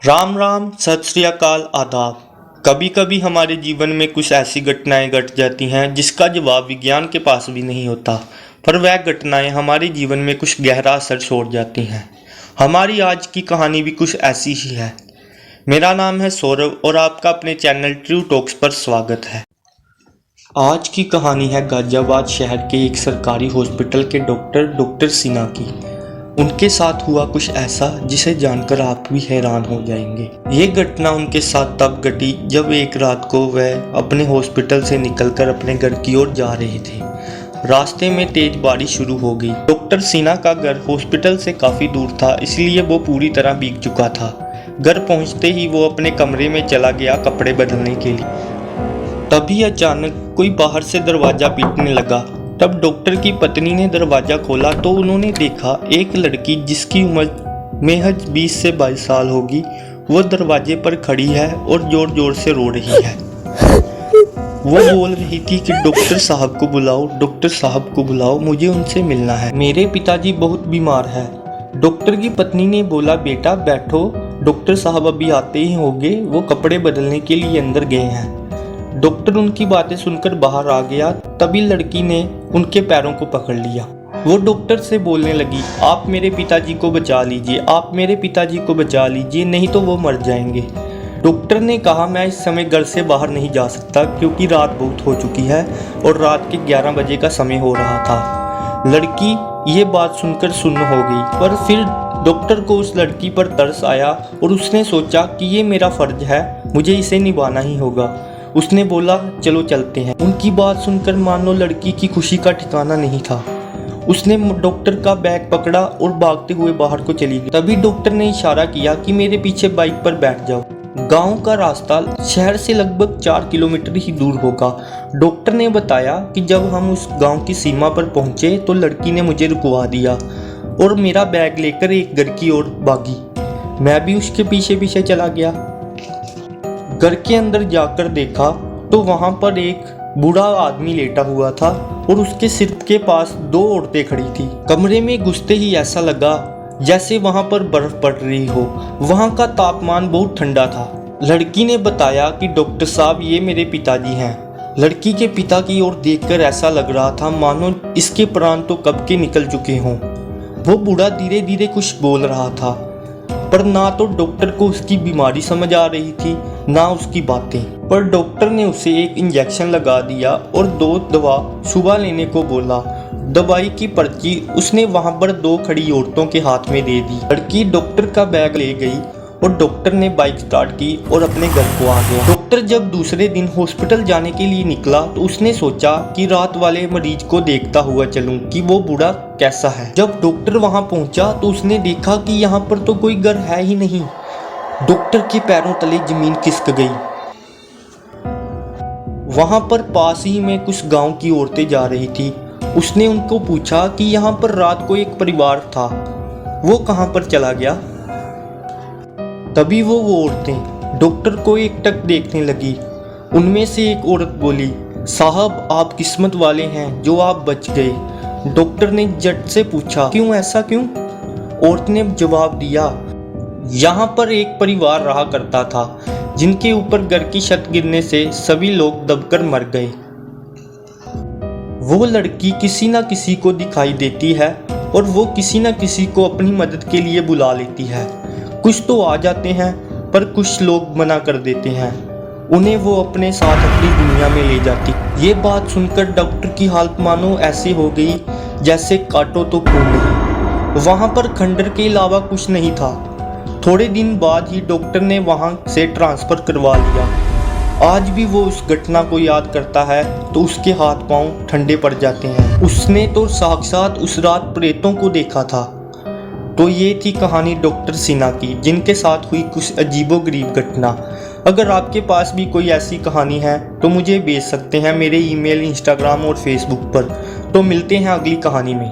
राम राम, सत श्री अकाल, आदाब। कभी कभी हमारे जीवन में कुछ ऐसी घटनाएं घट जाती हैं जिसका जवाब विज्ञान के पास भी नहीं होता, पर वह घटनाएं हमारे जीवन में कुछ गहरा असर छोड़ जाती हैं। हमारी आज की कहानी भी कुछ ऐसी ही है। मेरा नाम है सौरभ और आपका अपने चैनल ट्रू टॉक्स पर स्वागत है। आज की कहानी है गाजियाबाद शहर के एक सरकारी हॉस्पिटल के डॉक्टर सिन्हा की। उनके साथ हुआ कुछ ऐसा जिसे जानकर आप भी हैरान हो जाएंगे। ये घटना उनके साथ तब घटी जब एक रात को वह अपने हॉस्पिटल से निकलकर अपने घर की ओर जा रहे थे। रास्ते में तेज बारिश शुरू हो गई। डॉक्टर सिन्हा का घर हॉस्पिटल से काफ़ी दूर था, इसलिए वो पूरी तरह भीग चुका था। घर पहुंचते ही वो अपने कमरे में चला गया कपड़े बदलने के लिए। तभी अचानक कोई बाहर से दरवाज़ा पीटने लगा। तब डॉक्टर की पत्नी ने दरवाज़ा खोला तो उन्होंने देखा एक लड़की जिसकी उम्र महज 20 से 22 साल होगी, वो दरवाजे पर खड़ी है और जोर जोर से रो रही है। वो बोल रही थी कि डॉक्टर साहब को बुलाओ, डॉक्टर साहब को बुलाओ, मुझे उनसे मिलना है, मेरे पिताजी बहुत बीमार है। डॉक्टर की पत्नी ने बोला, बेटा बैठो, डॉक्टर साहब अभी आते ही होंगे, वो कपड़े बदलने के लिए अंदर गए हैं। डॉक्टर उनकी बातें सुनकर बाहर आ गया। तभी लड़की ने उनके पैरों को पकड़ लिया। वो डॉक्टर से बोलने लगी, आप मेरे पिताजी को बचा लीजिए, आप मेरे पिताजी को बचा लीजिए, नहीं तो वो मर जाएंगे। डॉक्टर ने कहा, मैं इस समय घर से बाहर नहीं जा सकता क्योंकि रात बहुत हो चुकी है और रात के 11 बजे का समय हो रहा था। लड़की ये बात सुनकर सुन्न हो गई, पर फिर डॉक्टर को उस लड़की पर तरस आया और उसने सोचा कि ये मेरा फर्ज है, मुझे इसे निभाना ही होगा। उसने बोला, चलो चलते हैं। उनकी बात सुनकर मानो लड़की की खुशी का ठिकाना नहीं था। उसने डॉक्टर का बैग पकड़ा और भागते हुए बाहर को चली गई। तभी डॉक्टर ने इशारा किया कि मेरे पीछे बाइक पर बैठ जाओ। गांव का रास्ता शहर से लगभग 4 किलोमीटर ही दूर होगा। डॉक्टर ने बताया कि जब हम उस गांव की सीमा पर पहुंचे तो लड़की ने मुझे रुकवा दिया और मेरा बैग लेकर एक घर की ओर भागी। मैं भी उसके पीछे पीछे चला गया। घर के अंदर जाकर देखा तो वहां पर एक बूढ़ा आदमी लेटा हुआ था और उसके सिर के पास 2 औरतें खड़ी थी। कमरे में घुसते ही ऐसा लगा जैसे वहां पर बर्फ पड़ रही हो। वहां का तापमान बहुत ठंडा था। लड़की ने बताया कि डॉक्टर साहब, ये मेरे पिताजी हैं। लड़की के पिता की ओर देखकर ऐसा लग रहा था मानो इसके प्राण तो कब के निकल चुके हों। वो बूढ़ा धीरे धीरे कुछ बोल रहा था, पर ना तो डॉक्टर को उसकी बीमारी समझ आ रही थी ना उसकी बातें। पर डॉक्टर ने उसे एक इंजेक्शन लगा दिया और 2 दवा सुबह लेने को बोला। दवाई की पर्ची उसने वहां पर 2 खड़ी औरतों के हाथ में दे दी। लड़की डॉक्टर का बैग ले गई और डॉक्टर ने बाइक स्टार्ट की और अपने घर को आ गया। डॉक्टर जब दूसरे दिन हॉस्पिटल जाने के लिए निकला तो उसने सोचा कि रात वाले मरीज को देखता हुआ चलूं कि वो बूढ़ा कैसा है। जब डॉक्टर वहां पहुंचा तो उसने देखा कि यहाँ पर तो कोई घर है ही नहीं। डॉक्टर के पैरों तले जमीन खिसक गई। वहां पर पास ही में कुछ गांव की औरतें जा रही थी। उसने उनको पूछा कि यहाँ पर रात को एक परिवार था, वो कहाँ पर चला गया। तभी वो औरतें डॉक्टर को एकटक देखने लगी। उनमें से एक औरत बोली, साहब आप किस्मत वाले हैं जो आप बच गए। डॉक्टर ने झट से पूछा, क्यों, ऐसा क्यों? औरत ने जवाब दिया, यहाँ पर एक परिवार रहा करता था जिनके ऊपर घर की छत गिरने से सभी लोग दबकर मर गए। वो लड़की किसी न किसी को दिखाई देती है और वो किसी न किसी को अपनी मदद के लिए बुला लेती है। कुछ तो आ जाते हैं पर कुछ लोग मना कर देते हैं। उन्हें वो अपने साथ अपनी दुनिया में ले जाती। ये बात सुनकर डॉक्टर की हालत मानो ऐसी हो गई जैसे काटो तो खून नहीं। वहाँ पर खंडर के अलावा कुछ नहीं था। थोड़े दिन बाद ही डॉक्टर ने वहाँ से ट्रांसफ़र करवा लिया। आज भी वो उस घटना को याद करता है तो उसके हाथ पांव ठंडे पड़ जाते हैं। उसने तो साक्षात उस रात प्रेतों को देखा था। तो ये थी कहानी डॉक्टर सिन्हा की, जिनके साथ हुई कुछ अजीबोगरीब घटना। अगर आपके पास भी कोई ऐसी कहानी है तो मुझे भेज सकते हैं मेरे ईमेल, इंस्टाग्राम और फेसबुक पर। तो मिलते हैं अगली कहानी में।